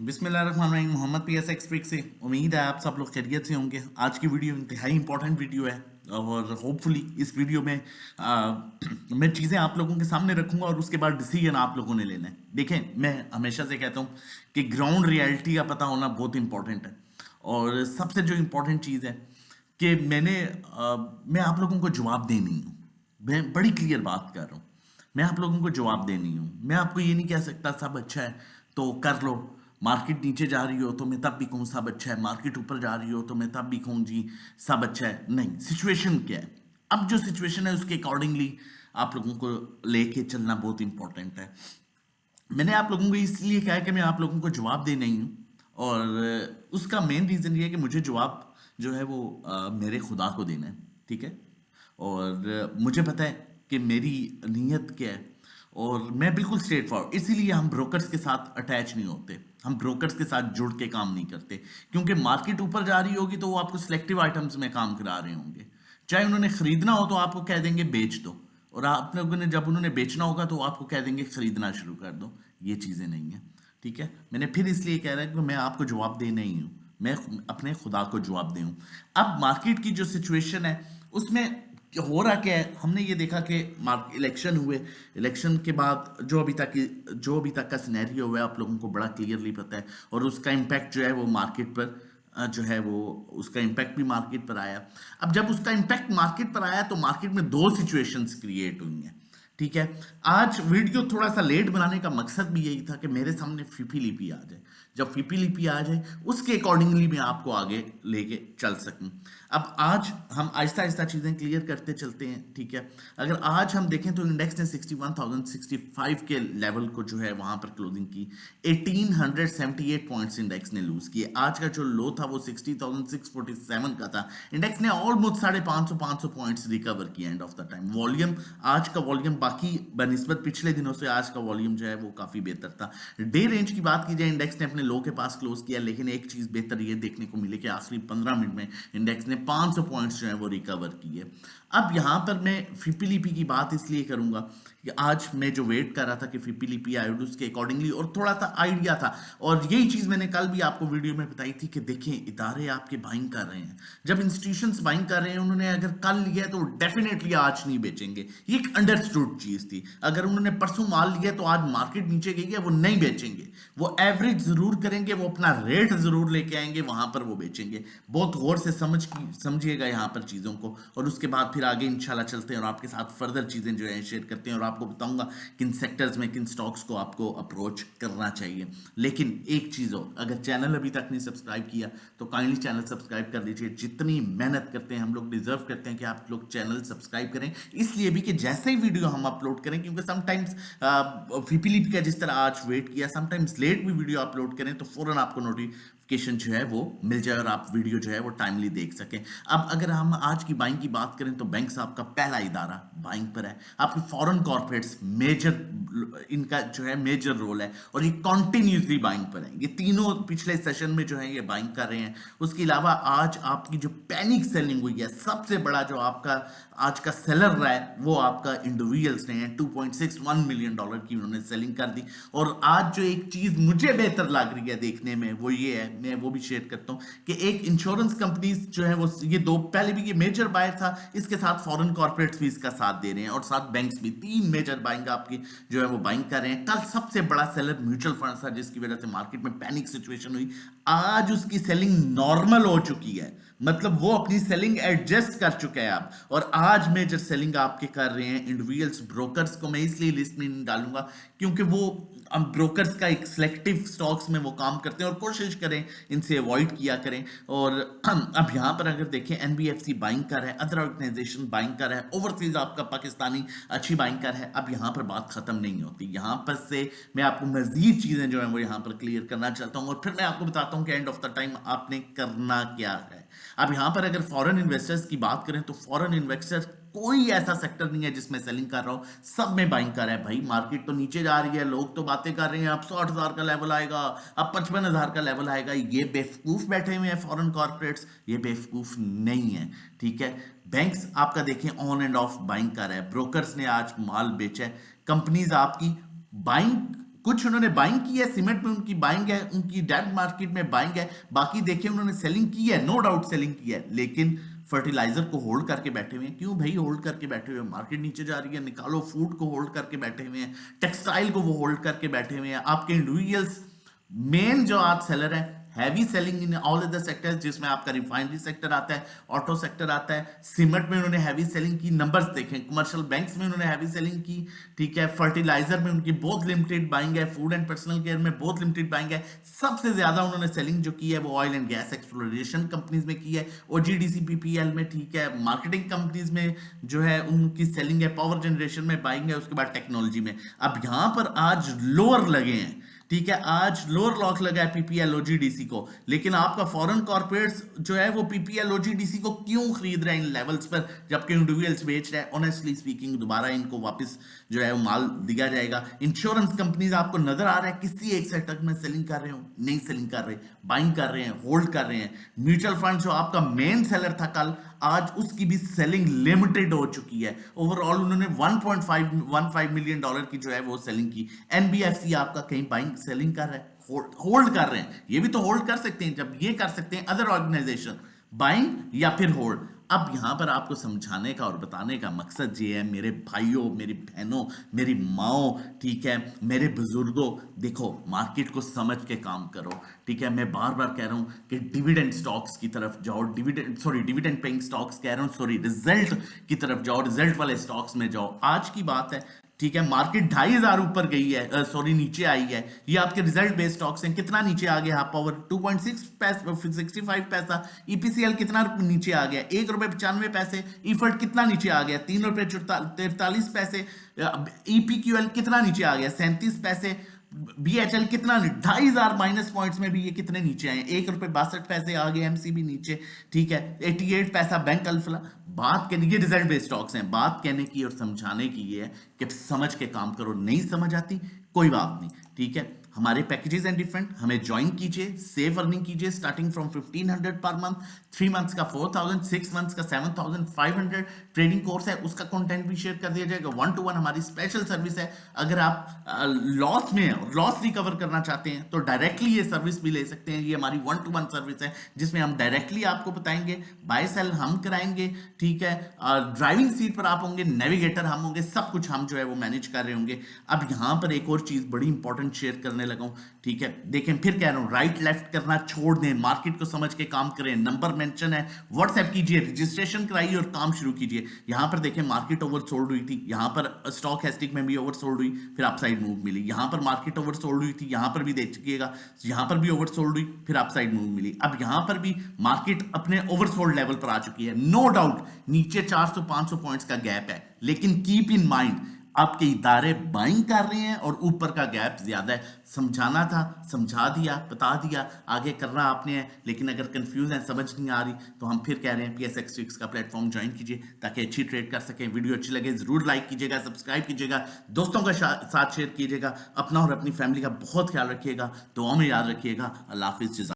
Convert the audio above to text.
बिस्मिल्लाहिर्रहमानिर्रहीम। Mohammad PSX trick से उम्मीद है आप सब लोग खैरियत से होंगे। आज की वीडियो इंतहाई इंपॉर्टेंट वीडियो है और होपफुली इस वीडियो में मैं चीज़ें आप लोगों के सामने रखूंगा और उसके बाद डिसीजन आप लोगों ने लेना है। देखें, मैं हमेशा से कहता हूँ कि ग्राउंड रियलिटी का पता होना बहुत इंपॉर्टेंट है और सबसे जो इम्पोर्टेंट चीज़ है कि मैं आप लोगों को जवाब दे नहीं हूँ। मैं बड़ी क्लियर बात कर रहा हूँ। मैं आप लोगों को जवाब दे नहीं हूँ। मैं आपको ये नहीं कह सकता सब अच्छा है तो कर लो, मार्केट नीचे जा रही हो तो मैं तब भी कहूँ सब अच्छा है, मार्केट ऊपर जा रही हो तो मैं तब भी कहूँ जी सब अच्छा है। नहीं, सिचुएशन क्या है, अब जो सिचुएशन है उसके अकॉर्डिंगली आप लोगों को लेके चलना बहुत इंपॉर्टेंट है। मैंने आप लोगों को इसलिए कहा है कि मैं आप लोगों को जवाब दे नहीं हूँ और उसका मेन रीज़न ये है कि मुझे जवाब जो है वो मेरे खुदा को देना है, ठीक है। और मुझे पता है कि मेरी नीयत क्या है और मैं बिल्कुल स्ट्रेट फॉरवर्ड, इसीलिए हम ब्रोकर्स के साथ अटैच नहीं होते, हम ब्रोकर्स के साथ जुड़ के काम नहीं करते। क्योंकि मार्केट ऊपर जा रही होगी तो वो आपको सिलेक्टिव आइटम्स में काम करा रहे होंगे। चाहे उन्होंने खरीदना हो तो आपको कह देंगे बेच दो, और आप लोगों ने जब उन्होंने बेचना होगा तो आपको कह देंगे खरीदना शुरू कर दो। ये चीज़ें नहीं है, ठीक है। मैंने फिर इसलिए कह रहा है कि मैं आपको जवाब दे नहीं हूँ, मैं अपने खुदा को जवाब दे हूँ। अब मार्केट की जो सिचुएशन है उसमें हो रहा क्या है, हमने ये देखा कि इलेक्शन हुए, इलेक्शन के बाद जो अभी तक का सिनेरियो हुआ है आप लोगों को बड़ा क्लियरली पता है और उसका इम्पैक्ट जो है वो मार्केट पर जो है वो उसका इम्पैक्ट भी मार्केट पर आया। अब जब उसका इम्पैक्ट मार्केट पर आया तो मार्केट में दो सिचुएशंस क्रिएट हुई हैं, ठीक है। आज वीडियो थोड़ा सा लेट बनाने का मकसद भी यही था कि मेरे सामने फीपी लिपि आ जाए। जब फीपी लिपि आ जाए उसके अकॉर्डिंगली मैं आपको आगे लेके चल सकूं। अब आज हम आहिस्ता आहिस्ता चीज़ें क्लियर करते चलते हैं, ठीक है। अगर आज हम देखें तो इंडेक्स ने 61,065 के लेवल को जो है वहां पर क्लोजिंग की। 1878 पॉइंट्स इंडेक्स ने लूज किए। आज का जो लो था वो 60,647 का था। इंडेक्स ने ऑलमोस्ट 550 पॉइंट्स रिकवर किया end of the time. Volume, आज का वॉल्यूम बाकी बनिस्बत पिछले दिनों से आज का वॉल्यूम जो है वो काफी बेहतर था। डे रेंज की बात की जाए, इंडेक्स ने अपने लो के पास क्लोज किया, लेकिन एक चीज बेहतर ये देखने को मिली कि आखिरी 15 मिनट में इंडेक्स ने 500 पॉइंट्स जो है वो रिकवर किए। अब यहां पर मैं फिपिलिपी की बात इसलिए करूंगा कि आज मैं जो वेट कर रहा था कि फिपिलिपी आए उसके अकॉर्डिंगली और थोड़ा सा आइडिया था, और यही चीज मैंने कल भी आपको वीडियो में बताई थी कि देखें इदारे आपके बाइंग कर रहे हैं। जब इंस्टीट्यूशंस बाइंग कर रहे हैं, उन्होंने अगर कल लिया तो डेफिनेटली आज नहीं बेचेंगे। ये एक अंडरस्टूड चीज थी। अगर उन्होंने परसों माल लिया तो आज मार्केट नीचे गई है, वो नहीं बेचेंगे। वो एवरेज जरूर करेंगे, वो अपना रेट जरूर लेके आएंगे, वहां पर वो बेचेंगे। बहुत गौर से समझिएगा यहाँ पर चीजों को, और उसके बाद फिर आगे इंशाल्लाह चलते हैं और आपके साथ फर्दर चीजें जो है शेयर करते हैं और आपको बताऊंगा किन सेक्टर्स में किन स्टॉक्स को आपको अप्रोच करना चाहिए। लेकिन एक चीज हो, अगर चैनल अभी तक नहीं सब्सक्राइब किया तो काइंडली चैनल सब्सक्राइब कर लीजिए। जितनी मेहनत करते हैं हम लोग, डिजर्व करते हैं कि आप लोग चैनल सब्सक्राइब करें, इसलिए भी कि जैसे ही वीडियो हम अपलोड करें, क्योंकि समटाइम्स फीपीलीप का जिस तरह आज वेट किया, समटाइम्स लेट भी वीडियो अपलोड करें तो फौरन आपको नोटिफिकेशन जो है वो मिल जाए और आप वीडियो जो है वो टाइमली देख सकें। अब अगर हम आज की बाइंग की बात करें तो बैंक साहब का पहला इदारा बाइंग पर है। आपके फॉरेन कॉर्पोरेट्स मेजर, इनका जो है मेजर रोल है और ये कॉन्टिन्यूसली बाइंग पर है। ये तीनों पिछले सेशन में जो है ये बाइंग कर रहे हैं। उसके अलावा आज आपकी जो पैनिक सेलिंग हुई है, सबसे बड़ा जो आपका आज का सेलर रहा है वो आपका इंडिविजुअल्स ने है। $2.61 मिलियन की उन्होंने सेलिंग कर दी। और आज जो एक चीज मुझे बेहतर लग रही है देखने में वो ये है, मैं वो भी शेयर करता हूं कि एक इंश्योरेंस कंपनीज जो है वो, ये दो पहले भी ये मेजर बायर था, इसके साथ फॉरेन कॉर्पोरेट्स भी इसका साथ दे रहे हैं और साथ बैंक्स भी। तीन मेजर बाइंग आपकी जो है वो बाइंग कर रहे हैं। कल सबसे बड़ा सेलर म्यूचुअल फंड था जिसकी वजह से मार्केट में पैनिक सिचुएशन हुई। आज उसकी सेलिंग नॉर्मल हो चुकी है, मतलब वो अपनी सेलिंग एडजस्ट कर चुके हैं आप। और आज मेजर सेलिंग आपके कर रहे हैं इंडिविजुअल्स। ब्रोकर्स को मैं इसलिए लिस्ट में नहीं डालूंगा क्योंकि वो ब्रोकर्स का एक सिलेक्टिव स्टॉक्स में वो काम करते हैं और कोशिश करें इनसे अवॉइड किया करें। और अब यहाँ पर अगर देखें, एनबीएफसी बाइंग कर है, अदर ऑर्गेनाइजेशन बाइंग कर है, ओवरसीज आपका पाकिस्तानी अच्छी बाइंग कर है। अब यहाँ पर बात खत्म नहीं होती, यहाँ पर से मैं आपको मजीद चीजें जो है वो यहाँ पर क्लियर करना चाहता हूँ और फिर मैं आपको बताता हूँ कि एंड ऑफ द टाइम आपने करना क्या है। अब यहां पर अगर फॉरेन इन्वेस्टर्स की बात करें तो फॉरेन इन्वेस्टर कोई ऐसा सेक्टर नहीं है जिसमें सेलिंग कर रहा हो, सब में बाइंग कर रहा है। भाई मार्केट तो नीचे जा रही है, लोग तो बातें कर रहे हैं अब 60,000 का लेवल आएगा, अब 55,000 का लेवल आएगा। ये बेवकूफ बैठे हुए हैं फॉरेन कॉर्पोरेट्स, ये बेवकूफ नहीं है, ठीक है। बैंक्स आपका देखें ऑन एंड ऑफ बाइंग कर रहा है, ब्रोकर्स ने आज माल बेचा है, कंपनीज आपकी बाइंग कुछ उन्होंने बाइंग की है, सीमेंट में उनकी बाइंग है, उनकी डेट मार्केट में बाइंग है, बाकी देखिए उन्होंने सेलिंग की है, नो डाउट सेलिंग की है, लेकिन फर्टिलाइजर को होल्ड करके बैठे हुए हैं। क्यों भाई होल्ड करके बैठे हुए हैं? मार्केट नीचे जा रही है, निकालो। फूड को होल्ड करके बैठे हुए हैं, टेक्सटाइल को वो होल्ड करके बैठे हुए हैं। आपके इंडिविजुअल्स मेन जो आज सेलर है, heavy selling in all other sectors, जिसमें आपका रिफाइनरी सेक्टर आता है, ऑटो सेक्टर आता है, सीमेंट में उन्होंने हैवी सेलिंग की। नंबर्स देखें, कमर्शियल बैंक्स में उन्होंने हैवी सेलिंग की, ठीक है। फर्टिलाइजर में उनकी बहुत लिमिटेड बाइंग है, फूड एंड पर्सनल केयर में बहुत लिमिटेड बाइंग है। सबसे ज्यादा उन्होंने सेलिंग जो की है वो oil and gas exploration companies में की है, ओजीडीसी पीपीएल में, ठीक है। मार्केटिंग कंपनीज में जो है उनकी सेलिंग है, पावर जनरेशन में बाइंग है, उसके बाद टेक्नोलॉजी में। अब यहां पर आज लोअर लगे हैं, ठीक है, आज लोअर लॉक लगा है पीपीएल ओजीडीसी को, लेकिन आपका फॉरेन कॉर्पोरेट्स जो है वो पीपीएल ओजीडीसी को क्यों खरीद रहे हैं इन लेवल्स पर, जबकि इंडिविजुअल्स बेच रहे हैं? ऑनेस्टली स्पीकिंग दोबारा इनको वापस जो है वो माल दिया जाएगा। इंश्योरेंस कंपनीज आपको नजर आ रहा है किसी एक सेक्टर में सेलिंग कर रहे हो? नहीं सेलिंग कर रहे, बाइंग कर रहे हैं, होल्ड कर रहे हैं। म्यूचुअल फंड जो आपका मेन सेलर था कल, आज उसकी भी सेलिंग लिमिटेड हो चुकी है। ओवरऑल उन्होंने 1.515 मिलियन डॉलर की जो है वो सेलिंग की। एनबीएफसी आपका कहीं बाइंग सेलिंग कर रहा है? होल्ड कर रहे हैं। ये भी तो होल्ड कर सकते हैं, जब ये कर सकते हैं अदर ऑर्गेनाइजेशन, बाइंग या फिर होल्ड। अब यहां पर आपको समझाने का और बताने का मकसद ये है, मेरे भाइयों, मेरी बहनों, मेरी माओ, ठीक है, मेरे बुजुर्गों, देखो मार्केट को समझ के काम करो, ठीक है। मैं बार बार कह रहा हूं कि डिविडेंड स्टॉक्स की तरफ जाओ, डिविडेंड पेइंग स्टॉक्स कह रहा हूं, रिजल्ट की तरफ जाओ, रिजल्ट वाले स्टॉक्स में जाओ। आज की बात है, ठीक है, मार्केट 2,500 ऊपर गई है, नीचे आई है। ये आपके रिजल्ट बेस्ड स्टॉक्स हैं। कितना नीचे आ गया? हाफ पावर 2.6 पैसा, 65 पैसा। ईपीसीएल कितना नीचे आ गया? ₹1.95। ईफर्ट कितना नीचे आ गया? ₹3.43। ईपीक्यूएल कितना नीचे आ गया? 37 पैसे। बीएचएल कितना? 2,500 माइनस पॉइंट्स में भी ये कितने नीचे आए? ₹1.62 आ गए एमसीबी नीचे, ठीक है। 88 पैसा बैंक अल्फला। बात कहने की रिजल्ट बेस्ड स्टॉक्स हैं, बात कहने की और समझाने की ये है कि समझ के काम करो। नहीं समझ आती कोई बात नहीं, ठीक है। हमारे पैकेजेस हैं डिफरेंट, हमें ज्वाइन कीजिए, सेफ अर्निंग कीजिए, starting from 1500 per month, 3 months का 4000, 6 मंथ्स का 7500। ट्रेडिंग कोर्स है, उसका कंटेंट भी शेयर कर दिया जाएगा। 1-to-1 हमारी स्पेशल सर्विस है। अगर आप लॉस में लॉस रिकवर करना चाहते हैं तो डायरेक्टली ये सर्विस भी ले सकते हैं। ये हमारी 1-to-1 सर्विस है, जिसमें हम डायरेक्टली आपको बताएंगे, बाय सेल हम कराएंगे, ठीक है। ड्राइविंग सीट पर आप होंगे, नेविगेटर हम होंगे, सब कुछ हम जो है वो मैनेज कर रहे होंगे। अब यहां पर एक और चीज बड़ी इंपॉर्टेंट शेयर करने लगा हूं, ठीक है। देखें, फिर कह रहा हूं, राइट लेफ्ट करना छोड़ दें, मार्केट को समझ के काम करें। नंबर मेंशन है, व्हाट्सएप कीजिए, रजिस्ट्रेशन कराइए और काम शुरू कीजिए। यहां पर देखें मार्केट ओवरसोल्ड हुई थी, यहां पर स्टॉक हेस्टिक में भी ओवरसोल्ड हुई, फिर अपसाइड मूव मिली। यहां पर मार्केट ओवरसोल्ड हुई थी, यहां पर भी देखिएगा, यहां पर भी ओवरसोल्ड हुई, फिर अपसाइड मूव मिली। अब यहां पर भी मार्केट अपने ओवरसोल्ड लेवल पर आ चुकी है। नो डाउट नीचे 400-500 पॉइंट्स का गैप है, लेकिन कीप इन माइंड आपके इदारे बाइंग कर रहे हैं और ऊपर का गैप ज्यादा है। समझाना था, समझा दिया, बता दिया, आगे करना आपने है। लेकिन अगर कंफ्यूज है, समझ नहीं आ रही, तो हम फिर कह रहे हैं PSX ट्रिक्स का प्लेटफॉर्म ज्वाइन कीजिए ताकि अच्छी ट्रेड कर सकें। वीडियो अच्छी लगे जरूर लाइक कीजिएगा, सब्सक्राइब कीजिएगा, दोस्तों का साथ शेयर कीजिएगा। अपना और अपनी फैमिली का बहुत ख्याल रखिएगा, दुआ में याद रखिएगा। अल्लाह हाफिज।